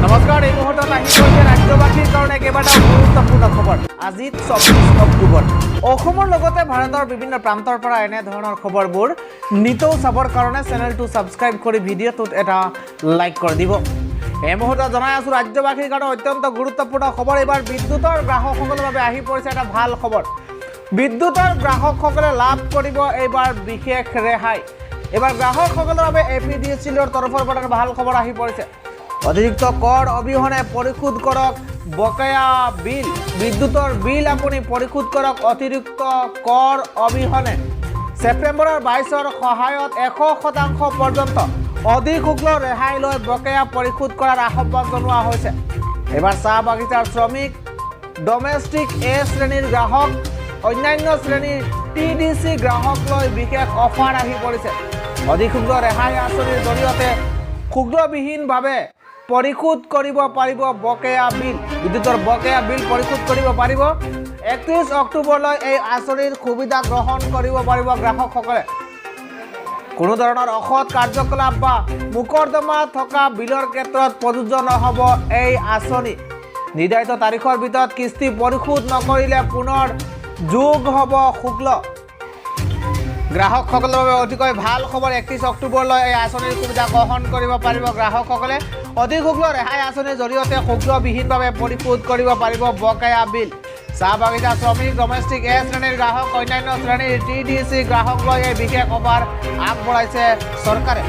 নমস্কাৰ, এই মুহূৰ্তত আহি গৈছে ৰাজ্যবাসীৰ কাৰণে কেইবাটাও গুৰুত্বপূৰ্ণ খবৰ। আজি 24 অক্টোবৰ। অসমৰ লগতে ভাৰতৰ বিভিন্ন প্ৰান্তৰ পৰা এনেধৰণৰ খবৰবোৰ নিতৌ চাবৰ কাৰণে চেনেলটো ছাবস্ক্ৰাইব কৰি ভিডিঅ'টোত এটা লাইক কৰি দিব। এই মুহূৰ্তত জনাই আছোঁ ৰাজ্যবাসীৰ কাৰণে অত্যন্ত গুৰুত্বপূৰ্ণ খবৰ। এইবাৰ বিদ্যুতৰ গ্ৰাহকসকলৰ বাবে আহি পৰিছে এটা ভাল খবৰ। বিদ্যুতৰ গ্ৰাহকসকলে লাভ কৰিব এইবাৰ বিশেষ ৰেহাই। এইবাৰ গ্ৰাহকসকলৰ বাবে APDCLৰ তৰফৰ পৰা ভাল খবৰ আহি পৰিছে। অতিৰিক্ত কৰ অবিহনে পৰিশোধ কৰক বকেয়া বিল। বিদ্যুতৰ বিল আপুনি পৰিশোধ কৰক অতিৰিক্ত কৰ অবিহনে। ছেপ্টেম্বৰৰ 22ৰ সহায়ত 100% পৰ্যন্ত অধিক শুল্ক ৰেহাই লৈ বকেয়া পৰিশোধ কৰাৰ আহ্বান জনোৱা হৈছে। এইবাৰ চাহ বাগিচাৰ শ্ৰমিক, ডমেষ্টিক এ শ্ৰেণীৰ গ্ৰাহক, অন্যান্য শ্ৰেণীৰ TDC গ্ৰাহক লৈ বিশেষ অফাৰ আহি পৰিছে। অধিক শুল্ক ৰেহাই আঁচনিৰ জৰিয়তে শুল্কবিহীনভাৱে পৰিশোধ কৰিব পাৰিব বকেয়া বিল। বিদ্যুতৰ বকেয়া বিল পৰিশোধ কৰিব পাৰিব। 31 অক্টোবৰলৈ এই আঁচনিৰ সুবিধা গ্ৰহণ কৰিব পাৰিব গ্ৰাহকসকলে। কোনো ধৰণৰ অসৎ কাৰ্যকলাপ বা মোকৰ্দমা থকা বিলৰ ক্ষেত্ৰত প্ৰযোজ্য নহ'ব এই আঁচনি। নিৰ্ধাৰিত তাৰিখৰ ভিতৰত কিস্তি পৰিশোধ নকৰিলে পুনৰ যোগ হ'ব শুল্ক। গ্ৰাহকসকলৰ বাবে অতিকৈ ভাল খবৰ। 31 অক্টোবৰলৈ এই আঁচনিৰ সুবিধা গ্ৰহণ কৰিব পাৰিব গ্ৰাহকসকলে। অধিক শুল্ক ৰেহাই আঁচনিৰ জৰিয়তে শুল্কবিহীনভাৱে পৰিশোধ কৰিব পাৰিব বকেয়া বিল। চাহ বাগিচা শ্ৰমিক, ডমেষ্টিক এ শ্ৰেণীৰ গ্ৰাহক, অন্যান্য শ্ৰেণীৰ TDC গ্ৰাহক লৈ এই বিশেষ অফাৰ আগবঢ়াইছে চৰকাৰে।